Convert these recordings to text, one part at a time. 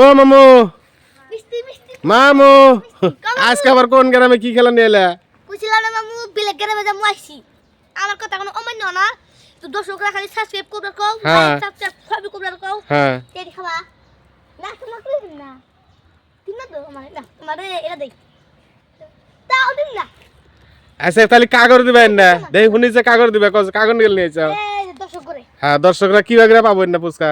ও মামু মামু আজকে আবার কোন গ্রামে কি খেলা নিয়ে এলা? কইছিলাম না মামু বিলেক গ্রামে যামু আইছি। আমার কথা কোনো অমান্য না। তো দর্শকরা খালি সাবস্ক্রাইব করবে কও, সাবস্ক্রাইব সবই করবে কও। হ্যাঁ তেরি খাবা। না তোমার কই দিন না। দিন না তো আমার না। আমারে এটা দেই। তাও দিন না। আচ্ছা তাহলে কাগজ দিবেন না? দেখি শুনি যে কাগজ দিবে, কাগজ নিয়ে নিয়েছ। এই দর্শক করে। হ্যাঁ দর্শকরা কি বাগরা পাবেন না পুচকা?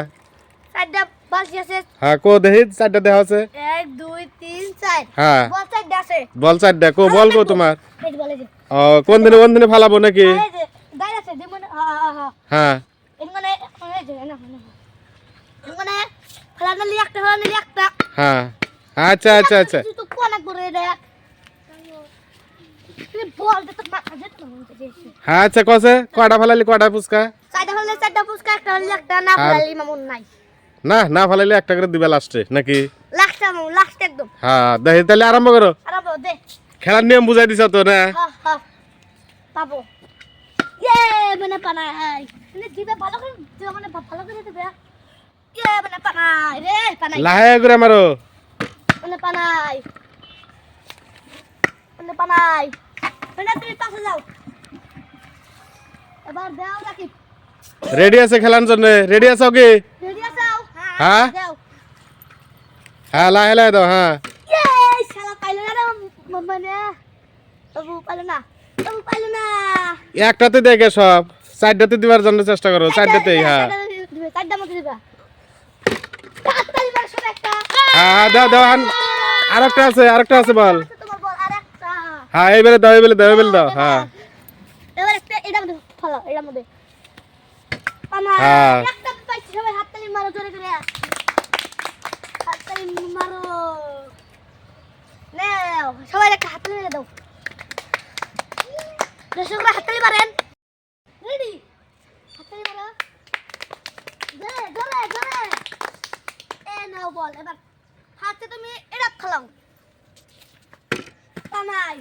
চারটা বালতি আছে। হ্যাঁ কো দেখি চারটা দেওয়া আছে। 1 2 3 4 হ্যাঁ বল চারটা আছে। বল চারটা কো বল কো তোমার? এই যে বলে যে। ও কোন দিনে ফালাবো নাকি? এই যে গায় আছে যে মানে হ্যাঁ এই মানে এই যে না মানে খেলাধুলা একটা খেলাধুলা একটা হ্যাঁ আচ্ছা আচ্ছা আচ্ছা তুই তো কোন করে দেখ তুই বল দে তো মাথা যেত না হ্যাঁ আচ্ছা কসে কয়টা ফালালি কয়টা পুচকা? চারটা পুষ্কা একটা হলে একটা না ফেলালি মামুন নাই না না ফালাইলে একটা করে দিবে লাস্টে নাকি? লাস্টটা মামু লাস্ট একদম হ্যাঁ দেখি তাহলে আরম্ভ করো। আরাম দে খেলার নিয়ম বুঝাই দিছ তো না? হ্যাঁ পাবো ইয়ে মানে পানাই মানে দিবে ভালো করে দিবে মানে ভালো করে দিবে ইয়ে মানে পানাই রে পানাই লাহে করে মারো মানে পানাই মানে তুমি পাশে যাও এবার দাও রাকিব রেডি আছে খেলার জন্য? রেডি আছো কি? রেডি আছো হ্যাঁ দাও হ্যাঁ লাহে লাহে দাও। হ্যাঁ ইয়ে শালা পাইলো না রে মানে বাবু পাইলো না একটাতে দেখে সব চারটাতে দিবার জন্য চেষ্টা করো। চারটাতেই হ্যাঁ চারটা মতো দিবা তাড়াতাড়ি বল শোন একটা হ্যাঁ হ্যাঁ দাও দাও আরেকটা আছে বল। তোমার বল আরেকটা হ্যাঁ এইবারে দাও হ্যাঁ এবার একটা এটা মধ্যে ফলো এটার মধ্যে পানা হ্যাঁ। একটা পাইছি সবাই হাততালি মারো জোরে করে হাততালি মারো নাও সবাই একটা হাততালি মেরে দাও দর্শকরা হাততালি মারেন রেডি হাততালি মারো জোরে এ নাও বল এবার হাতে তুমি এটা খেলাও পানাই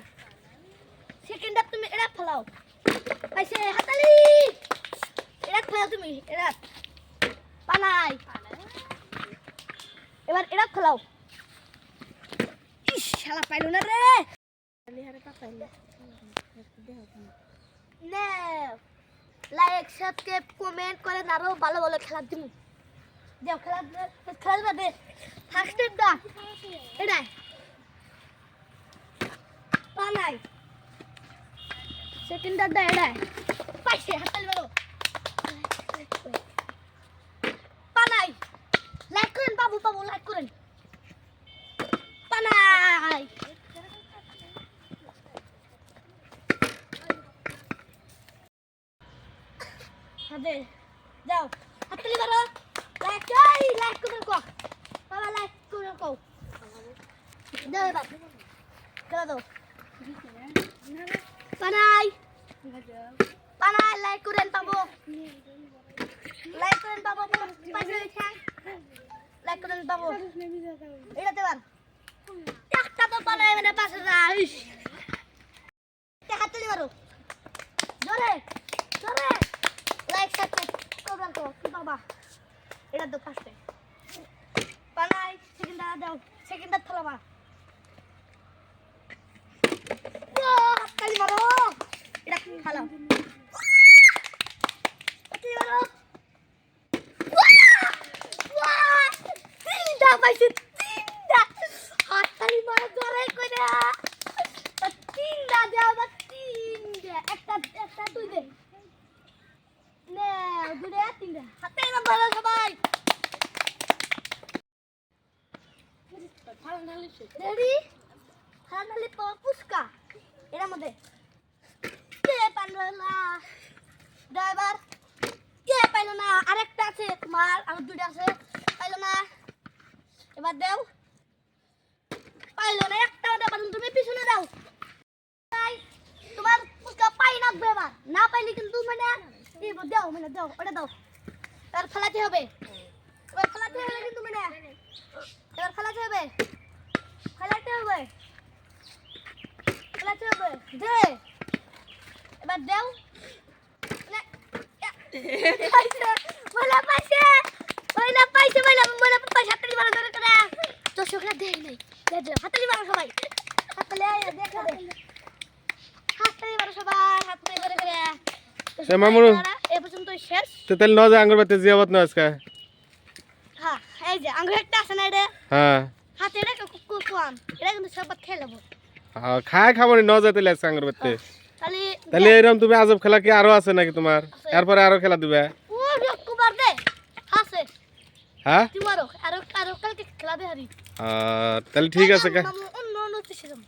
সেকেন্ড আপ তুমি এটা ফেলাও পাইছে হাতালি এটা ফেলাও তুমি এটা পানাই এবার এটা ফেলাও ইস শালা পাইলো না রে নে লাইক সাবস্ক্রাইব কমেন্ট করে আরো ভালো ভালো খেলা দিমু দেও খেলা দে ফার্স্ট দা এটা পানাই সেকেন্ড দা এটা পাইছে হাতালি মারো পানাই লাইক করেন বাবু লাইক করেন পানাই হাতে যাও হাতালি মারো লাইক করেন কো বাবা লাইক করেন কো দাও এবার খেলা দাও পানাই লাইক করেন পাবো পাশে লাইক করেন পাবো এটা দেবার একটা তো পানাই মানে পাশে যাইস হাততালি মারো জোরে লাইক সাবস্ক্রাইব করবেন তো কি বাবা এটা তো ফার্স্টে পানাই সেকেন্ড দাও সেকেন্ড থালা হাততালি মারো এটা খালাও হাততালি মারো তিনটা পাইছে তিনটা হাততালি মারো জোরে করে তিনটা দাও বা তিনটা একটা তুই দে নে দুটো তিনটা হাততালি মারো সবাই রেডি খালি পুষ্কা এর মধ্যে ড্রাইভার পাইলো না আরেকটা আছে তোমার আর দুইটা আছে পাইলো না এবার দাও পাইলো না একটা তুমি পিছনে দাও তোমার পুষ্কা পাই না এবার না পাইলে কিন্তু মানে দাও ওটা দাও তার ফেলাতে হবে এবার ফেলাতে হবে কিন্তু মানে এবার ফেলাতে হবে দে এবার দাও পাইছে দর্শকরা দেখ নাই দেখলাম হাততালি মারো সবাই হাততালি দেখা দে হাততালি মারো সবাই হাততালি করে করে সে মামুর এই পর্যন্ত শেষ তো তাহলে নজা আঙ্গুর বাতে জিয়াবত না আজকে হ্যাঁ এই যে আঙ্গুর একটা আছে না এটা হ্যাঁ হাতে এটা কুকুয়ান এটা কিন্তু সব খেলাবো খায় খাবো নি নজা তাহলে আজকে আঙ্গুর বাতে তাহলে তাহলে এরকম তুমি আজব খেলা কি আরো আছে নাকি তোমার এরপরে আরো খেলা দিবে ও কুমার দে আছে হ্যাঁ তোমারও আরো আরো কালকে খেলা দে হারি তাহলে ঠিক আছে অন্য অন্য দেশে যাবো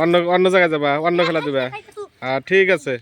অন্য অন্য জায়গায় যাবা অন্য খেলা দিবা ঠিক আছে